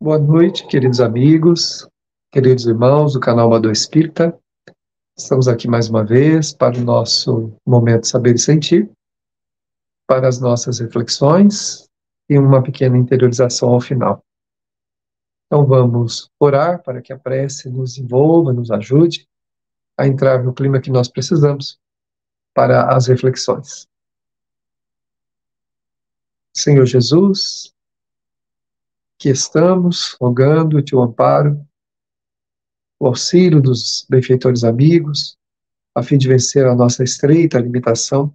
Boa noite, queridos amigos, queridos irmãos do canal Amador Espírita. Estamos aqui mais uma vez para o nosso momento Saber e Sentir, para as nossas reflexões e uma pequena interiorização ao final. Então vamos orar para que a prece nos envolva, nos ajude a entrar no clima que nós precisamos para as reflexões. Senhor Jesus, que estamos rogando o teu amparo, o auxílio dos benfeitores amigos, a fim de vencer a nossa estreita limitação.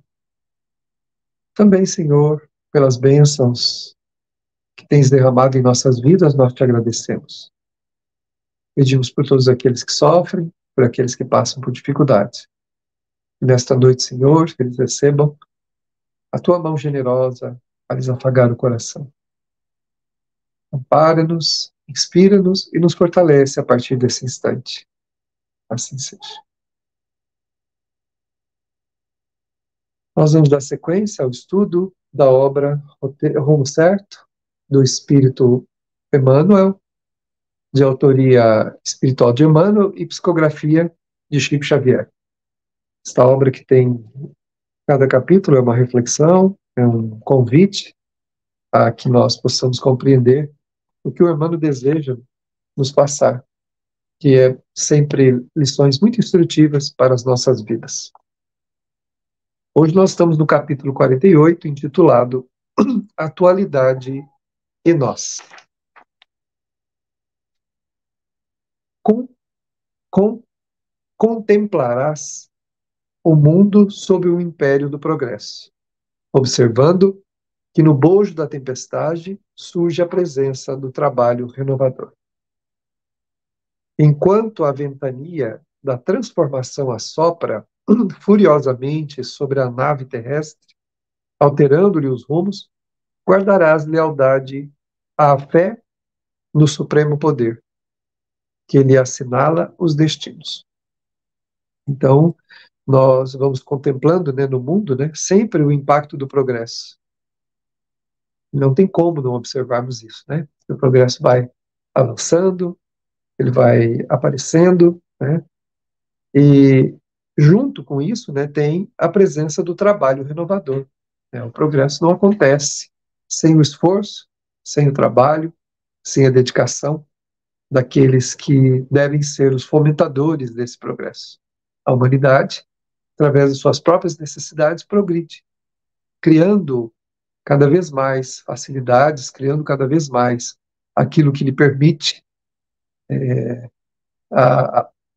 Também, Senhor, pelas bênçãos que tens derramado em nossas vidas, nós te agradecemos. Pedimos por todos aqueles que sofrem, por aqueles que passam por dificuldades. E nesta noite, Senhor, que eles recebam a tua mão generosa a lhes afagar o coração. Ampara-nos, inspira-nos e nos fortalece a partir desse instante. Assim seja. Nós vamos dar sequência ao estudo da obra Rumo Certo, do Espírito Emmanuel, de autoria espiritual de Emmanuel e psicografia de Chico Xavier. Esta obra que tem, cada capítulo é uma reflexão, é um convite a que nós possamos compreender o que o Emmanuel deseja nos passar, que é sempre lições muito instrutivas para as nossas vidas. Hoje nós estamos no capítulo 48, intitulado Atualidade e Nós. Contemplarás o mundo sob o império do progresso, observando que no bojo da tempestade surge a presença do trabalho renovador. Enquanto a ventania da transformação assopra furiosamente sobre a nave terrestre, alterando-lhe os rumos, guardarás lealdade à fé no supremo poder, que lhe assinala os destinos. Então, nós vamos contemplando, no mundo, sempre o impacto do progresso. Não tem como não observarmos isso, O progresso vai avançando, ele vai aparecendo, E junto com isso, tem a presença do trabalho renovador. O progresso não acontece sem o esforço, sem o trabalho, sem a dedicação daqueles que devem ser os fomentadores desse progresso. A humanidade, através de suas próprias necessidades, progride, criando cada vez mais facilidades, criando cada vez mais aquilo que lhe permite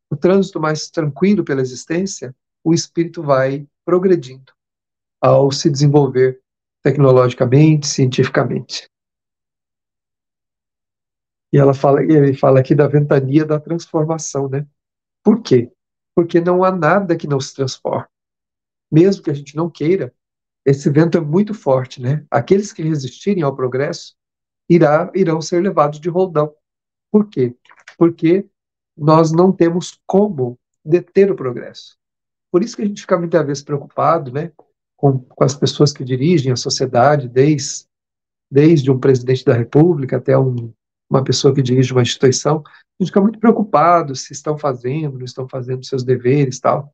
o trânsito mais tranquilo pela existência. O espírito vai progredindo ao se desenvolver tecnologicamente, cientificamente. E ele fala aqui da ventania da transformação, Por quê? Porque não há nada que não se transforme. Mesmo que a gente não queira, esse vento é muito forte, Aqueles que resistirem ao progresso irão ser levados de roldão. Por quê? Porque nós não temos como deter o progresso. Por isso que a gente fica muitas vezes preocupado, com as pessoas que dirigem a sociedade, desde um presidente da República até uma pessoa que dirige uma instituição. A gente fica muito preocupado se estão fazendo, não estão fazendo seus deveres, tal.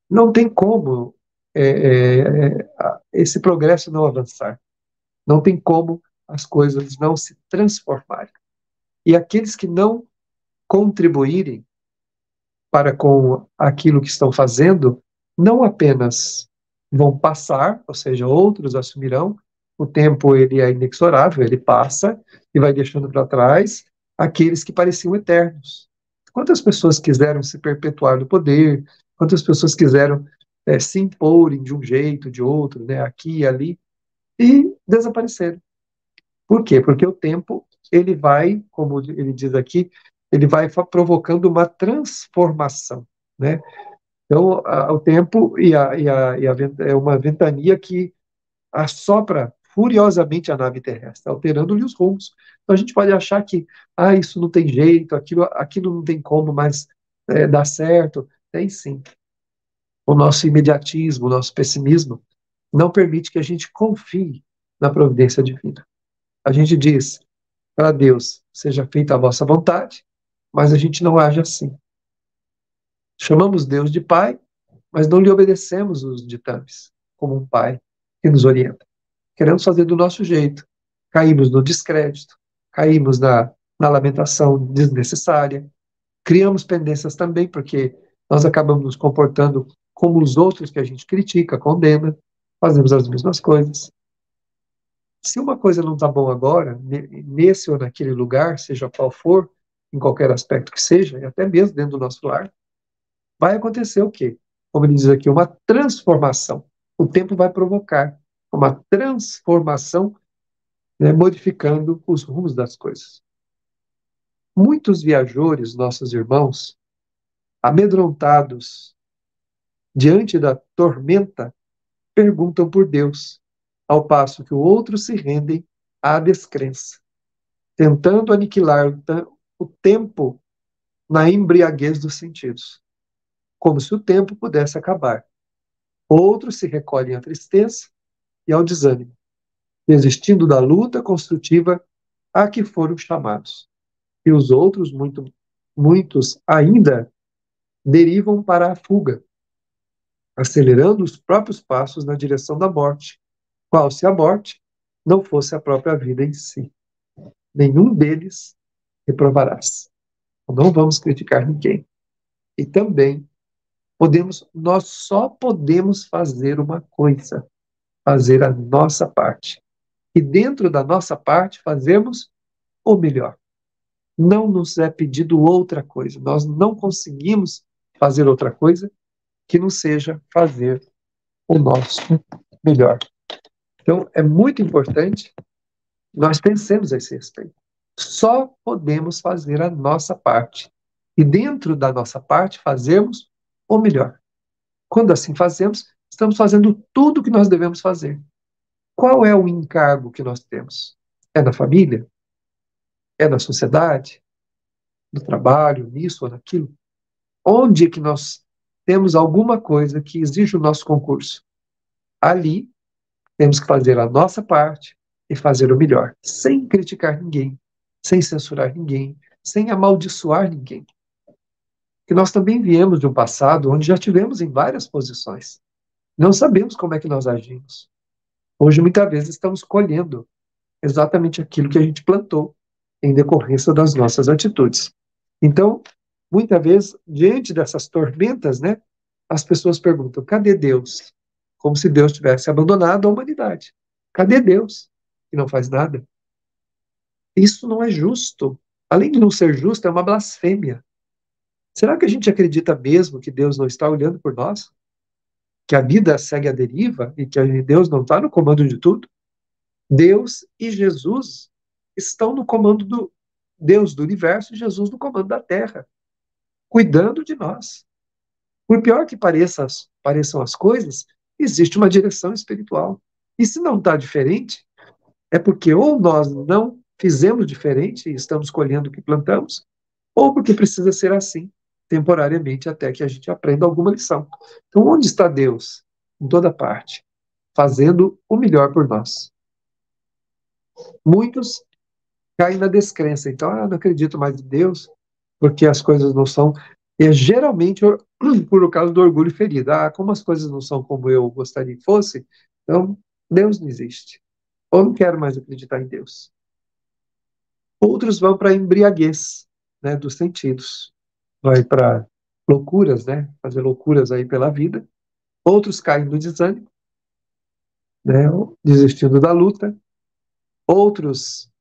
Não tem como esse progresso não avançar. Não tem como as coisas não se transformarem. E aqueles que não contribuírem para com aquilo que estão fazendo, não apenas vão passar, ou seja, outros assumirão. O tempo ele é inexorável, ele passa e vai deixando para trás aqueles que pareciam eternos. Quantas pessoas quiseram se perpetuar no poder, quantas pessoas quiseram se imporem de um jeito, de outro, aqui e ali, e desapareceram. Por quê? Porque o tempo, ele vai, como ele diz aqui, ele vai provocando uma transformação, Então, o tempo é uma ventania que assopra furiosamente a nave terrestre, alterando-lhe os rumos. Então, a gente pode achar que, isso não tem jeito, aquilo não tem como mais dar certo. Tem sim. O nosso imediatismo, o nosso pessimismo, não permite que a gente confie na providência divina. A gente diz, para Deus, seja feita a vossa vontade, mas a gente não age assim. Chamamos Deus de Pai, mas não lhe obedecemos os ditames, como um pai que nos orienta. Queremos fazer do nosso jeito. Caímos no descrédito, caímos na lamentação desnecessária, criamos pendências também, porque nós acabamos nos comportando como os outros que a gente critica, condena, fazemos as mesmas coisas. Se uma coisa não está bom agora, nesse ou naquele lugar, seja qual for, em qualquer aspecto que seja, e até mesmo dentro do nosso lar, vai acontecer o quê? Como ele diz aqui, uma transformação. O tempo vai provocar uma transformação, né, modificando os rumos das coisas. Muitos viajores, nossos irmãos, amedrontados diante da tormenta, perguntam por Deus, ao passo que outros se rendem à descrença, tentando aniquilar o tempo na embriaguez dos sentidos, como se o tempo pudesse acabar. Outros se recolhem à tristeza e ao desânimo, desistindo da luta construtiva a que foram chamados. E os outros, muitos ainda, derivam para a fuga, acelerando os próprios passos na direção da morte, qual se a morte não fosse a própria vida em si. Nenhum deles reprovarás. Não vamos criticar ninguém. E também nós só podemos fazer uma coisa, fazer a nossa parte. E dentro da nossa parte, fazermos o melhor. Não nos é pedido outra coisa. Nós não conseguimos fazer outra coisa que não seja fazer o nosso melhor. Então, é muito importante que nós pensemos a esse respeito. Só podemos fazer a nossa parte. E dentro da nossa parte, fazermos o melhor. Quando assim fazemos, estamos fazendo tudo o que nós devemos fazer. Qual é o encargo que nós temos? É na família? É na sociedade? No trabalho? Nisso ou naquilo? Onde é que nós temos alguma coisa que exige o nosso concurso? Ali, temos que fazer a nossa parte e fazer o melhor, sem criticar ninguém, sem censurar ninguém, sem amaldiçoar ninguém. Que nós também viemos de um passado onde já tivemos em várias posições. Não sabemos como é que nós agimos. Hoje, muitas vezes, estamos colhendo exatamente aquilo que a gente plantou em decorrência das nossas atitudes. Então, muitas vezes, diante dessas tormentas, né, as pessoas perguntam: cadê Deus? Como se Deus tivesse abandonado a humanidade. Cadê Deus? Que não faz nada. Isso não é justo. Além de não ser justo, é uma blasfêmia. Será que a gente acredita mesmo que Deus não está olhando por nós? Que a vida segue a deriva e que Deus não está no comando de tudo? Deus e Jesus estão no comando do Deus do universo e Jesus no comando da terra, cuidando de nós. Por pior que pareçam as coisas, existe uma direção espiritual. E se não está diferente, é porque ou nós não fizemos diferente e estamos colhendo o que plantamos, ou porque precisa ser assim, temporariamente, até que a gente aprenda alguma lição. Então, onde está Deus? Em toda parte, fazendo o melhor por nós. Muitos caem na descrença. Então, não acredito mais em Deus, porque as coisas não são. E geralmente por causa do orgulho ferido. Como as coisas não são como eu gostaria que fosse, então Deus não existe. Ou não quero mais acreditar em Deus. Outros vão para a embriaguez, né, dos sentidos. Vai para loucuras, né, fazer loucuras aí pela vida. Outros caem no desânimo, né, desistindo da luta. Outros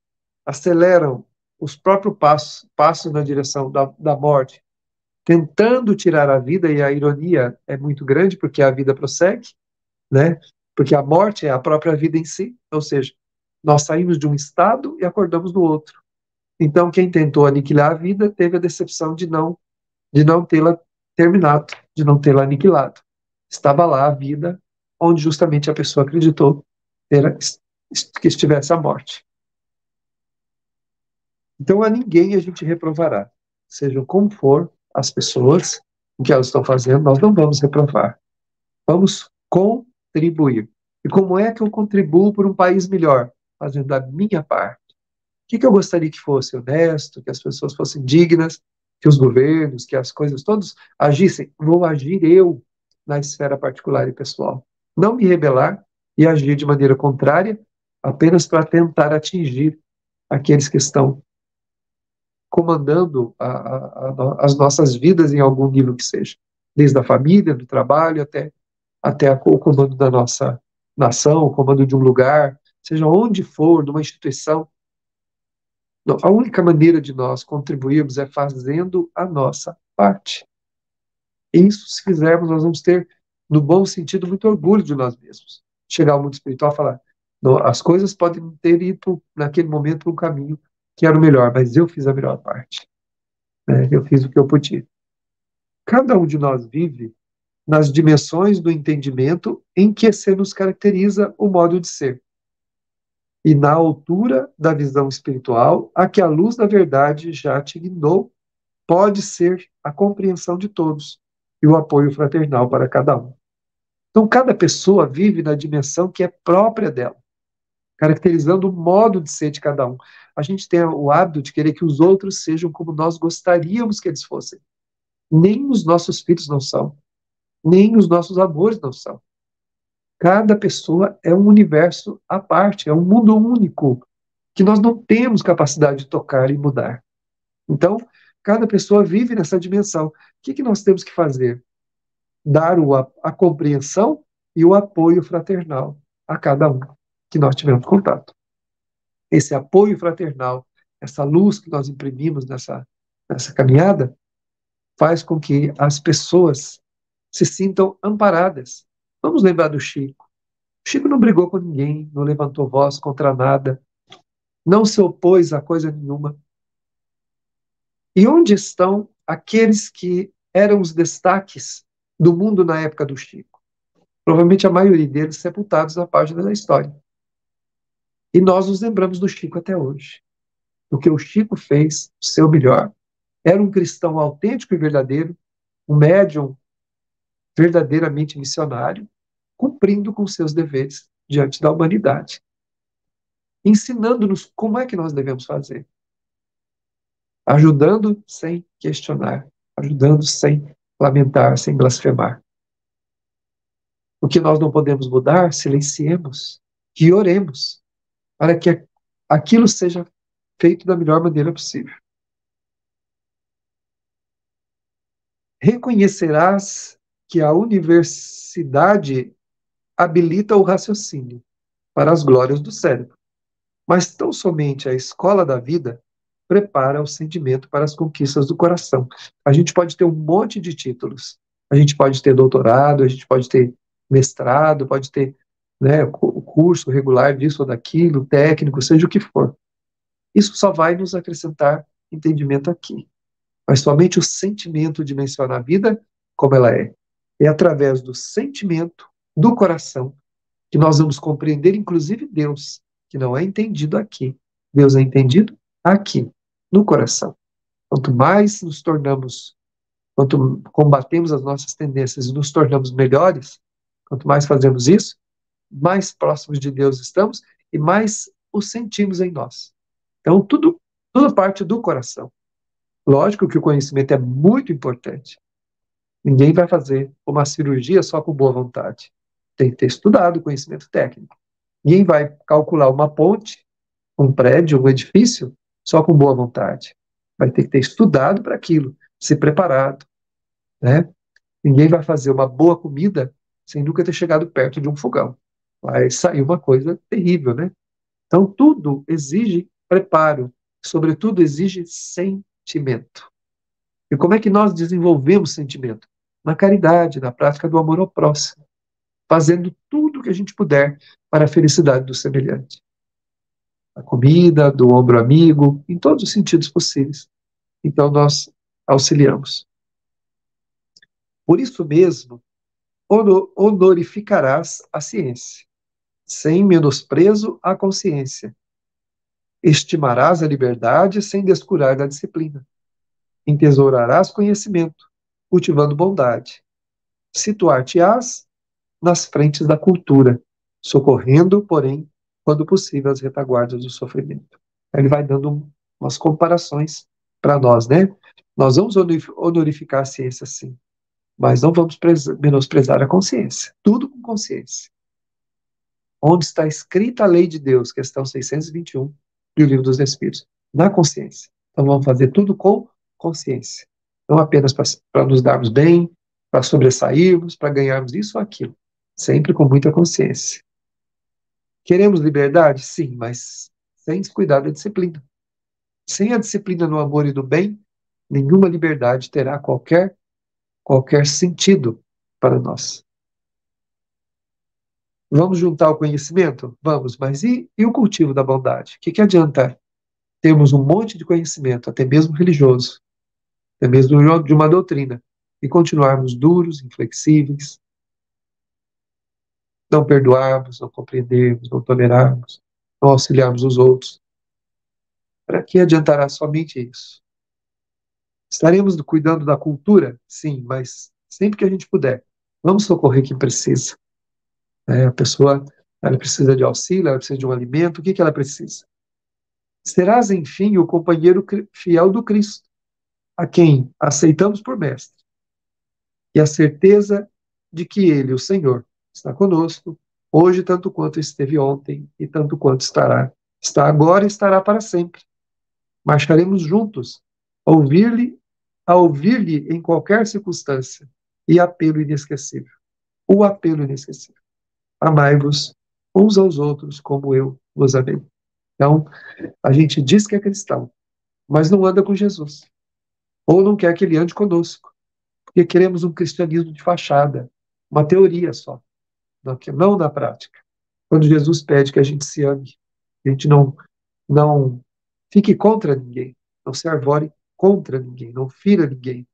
aceleram os próprios passos na direção da morte, tentando tirar a vida, e a ironia é muito grande, porque a vida prossegue, né? Porque a morte é a própria vida em si, ou seja, nós saímos de um estado e acordamos no outro. Então, quem tentou aniquilar a vida teve a decepção de não tê-la terminado, de não tê-la aniquilado. Estava lá a vida, onde justamente a pessoa acreditou que estivesse a morte. Então, a ninguém a gente reprovará. Sejam como for as pessoas, o que elas estão fazendo, nós não vamos reprovar. Vamos contribuir. E como é que eu contribuo por um país melhor? Fazendo a minha parte. que eu gostaria que fosse honesto, que as pessoas fossem dignas, que os governos, que as coisas todos agissem. Vou agir eu na esfera particular e pessoal. Não me rebelar e agir de maneira contrária, apenas para tentar atingir aqueles que estão comandando as nossas vidas em algum nível que seja, desde a família, do trabalho, até o comando da nossa nação, o comando de um lugar, seja onde for, numa instituição. Não, a única maneira de nós contribuirmos é fazendo a nossa parte. Isso, se fizermos, nós vamos ter, no bom sentido, muito orgulho de nós mesmos. Chegar ao mundo espiritual e falar, não, as coisas podem ter ido, naquele momento, para um caminho que era o melhor, mas eu fiz a melhor parte. Né? Eu fiz o que eu podia. Cada um de nós vive nas dimensões do entendimento em que se nos caracteriza o modo de ser. E na altura da visão espiritual, a que a luz da verdade já te guiou, pode ser a compreensão de todos e o apoio fraternal para cada um. Então, cada pessoa vive na dimensão que é própria dela, caracterizando o modo de ser de cada um. A gente tem o hábito de querer que os outros sejam como nós gostaríamos que eles fossem. Nem os nossos filhos não são, nem os nossos amores não são. Cada pessoa é um universo à parte, é um mundo único, que nós não temos capacidade de tocar e mudar. Então, cada pessoa vive nessa dimensão. O que nós temos que fazer? Dar a compreensão e o apoio fraternal a cada um que nós tivemos contato. Esse apoio fraternal, essa luz que nós imprimimos nessa caminhada, faz com que as pessoas se sintam amparadas. Vamos lembrar do Chico. O Chico não brigou com ninguém, não levantou voz contra nada, não se opôs a coisa nenhuma. E onde estão aqueles que eram os destaques do mundo na época do Chico? Provavelmente a maioria deles sepultados na página da história. E nós nos lembramos do Chico até hoje. O que o Chico fez, o seu melhor, era um cristão autêntico e verdadeiro, um médium verdadeiramente missionário, cumprindo com seus deveres diante da humanidade, ensinando-nos como é que nós devemos fazer, ajudando sem questionar, ajudando sem lamentar, sem blasfemar. O que nós não podemos mudar, silenciemos e oremos para que aquilo seja feito da melhor maneira possível. Reconhecerás que a universidade habilita o raciocínio para as glórias do cérebro, mas tão somente a escola da vida prepara o sentimento para as conquistas do coração. A gente pode ter um monte de títulos, a gente pode ter doutorado, a gente pode ter mestrado, pode ter, né, o curso regular disso ou daquilo, técnico, seja o que for. Isso só vai nos acrescentar entendimento aqui. Mas somente o sentimento dimensiona a vida como ela é. É através do sentimento, do coração, que nós vamos compreender, inclusive, Deus, que não é entendido aqui. Deus é entendido aqui, no coração. Quanto mais nos tornamos, quanto combatemos as nossas tendências e nos tornamos melhores, quanto mais fazemos isso, mais próximos de Deus estamos e mais o sentimos em nós. Então, tudo parte do coração. Lógico que o conhecimento é muito importante. Ninguém vai fazer uma cirurgia só com boa vontade. Tem que ter estudado o conhecimento técnico. Ninguém vai calcular uma ponte, um prédio, um edifício, só com boa vontade. Vai ter que ter estudado para aquilo, se preparado, né? Ninguém vai fazer uma boa comida sem nunca ter chegado perto de um fogão. Vai sair uma coisa terrível, né? Então, tudo exige preparo, sobretudo exige sentimento. E como é que nós desenvolvemos sentimento? Na caridade, na prática do amor ao próximo, fazendo tudo o que a gente puder para a felicidade do semelhante. A comida, do ombro amigo, em todos os sentidos possíveis. Então, nós auxiliamos. Por isso mesmo, honorificarás a ciência, sem menosprezo à consciência. Estimarás a liberdade sem descurar da disciplina. Entesourarás conhecimento, cultivando bondade. Situar-te-ás nas frentes da cultura, socorrendo, porém, quando possível, as retaguardas do sofrimento. Ele vai dando umas comparações para nós, né? Nós vamos honorificar a ciência, sim, mas não vamos menosprezar a consciência. Tudo com consciência. Onde está escrita a lei de Deus, questão 621 do Livro dos Espíritos? Na consciência. Então vamos fazer tudo com consciência. Não apenas para nos darmos bem, para sobressairmos, para ganharmos isso ou aquilo. Sempre com muita consciência. Queremos liberdade? Sim, mas sem descuidar da disciplina. Sem a disciplina no amor e no bem, nenhuma liberdade terá qualquer sentido para nós. Vamos juntar o conhecimento? Vamos, mas e o cultivo da bondade? O que adianta termos um monte de conhecimento, até mesmo religioso, até mesmo de uma doutrina, e continuarmos duros, inflexíveis, não perdoarmos, não compreendermos, não tolerarmos, não auxiliarmos os outros? Para que adiantará somente isso? Estaremos cuidando da cultura? Sim, mas sempre que a gente puder, vamos socorrer quem precisa. A pessoa, ela precisa de auxílio, ela precisa de um alimento, o que ela precisa? Serás, enfim, o companheiro fiel do Cristo, a quem aceitamos por mestre, e a certeza de que Ele, o Senhor, está conosco, hoje tanto quanto esteve ontem e tanto quanto está agora e estará para sempre. Marcharemos juntos, a ouvir-lhe, a ouvir-lhe em qualquer circunstância, e apelo inesquecível. O apelo inesquecível. Amai-vos uns aos outros como eu vos amei. Então, a gente diz que é cristão, mas não anda com Jesus. Ou não quer que ele ande conosco. Porque queremos um cristianismo de fachada, uma teoria só, não na prática. Quando Jesus pede que a gente se ame, que a gente não fique contra ninguém, não se arvore contra ninguém, não fira ninguém,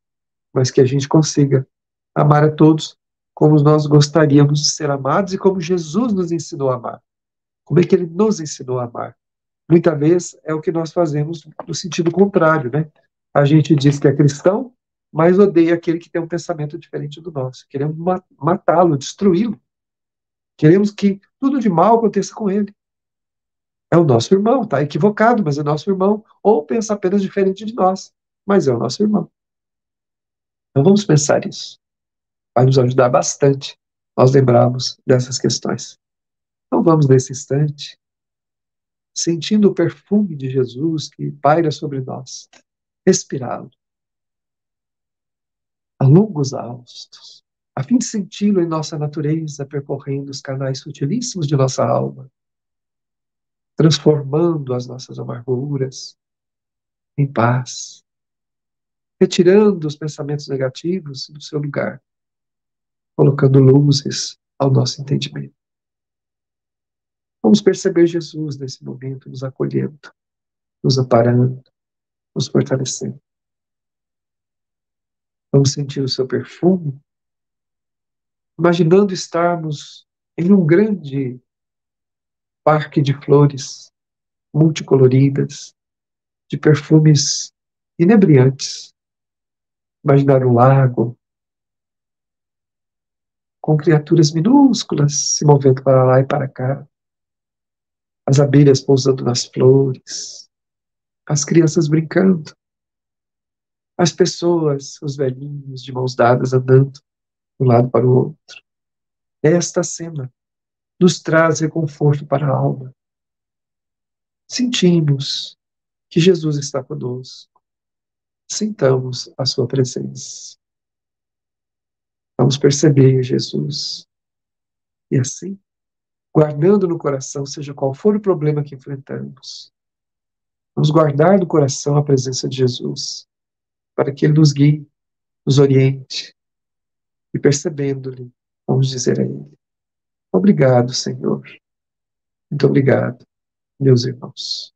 mas que a gente consiga amar a todos como nós gostaríamos de ser amados e como Jesus nos ensinou a amar. Como é que ele nos ensinou a amar? Muitas vezes é o que nós fazemos no sentido contrário, né? A gente diz que é cristão, mas odeia aquele que tem um pensamento diferente do nosso. Queremos matá-lo, destruí-lo. Queremos que tudo de mal aconteça com ele. É o nosso irmão, está equivocado, mas é nosso irmão. Ou pensa apenas diferente de nós, mas é o nosso irmão. Então vamos pensar isso. Vai nos ajudar bastante nós lembrarmos dessas questões. Então vamos nesse instante, sentindo o perfume de Jesus que paira sobre nós, respirá-lo a longos haustos, a fim de senti-lo em nossa natureza, percorrendo os canais sutilíssimos de nossa alma, transformando as nossas amarguras em paz, retirando os pensamentos negativos do seu lugar, colocando luzes ao nosso entendimento. Vamos perceber Jesus nesse momento, nos acolhendo, nos amparando, nos fortalecendo. Vamos sentir o seu perfume, imaginando estarmos em um grande parque de flores multicoloridas, de perfumes inebriantes. Imaginar um lago com criaturas minúsculas se movendo para lá e para cá, as abelhas pousando nas flores, as crianças brincando, as pessoas, os velhinhos de mãos dadas andando de um lado para o outro. Esta cena nos traz reconforto para a alma. Sentimos que Jesus está conosco. Sintamos a sua presença. Vamos perceber Jesus. E assim, guardando no coração, seja qual for o problema que enfrentamos, vamos guardar no coração a presença de Jesus, para que Ele nos guie, nos oriente, e percebendo-lhe, vamos dizer a Ele: obrigado, Senhor. Muito obrigado, meus irmãos.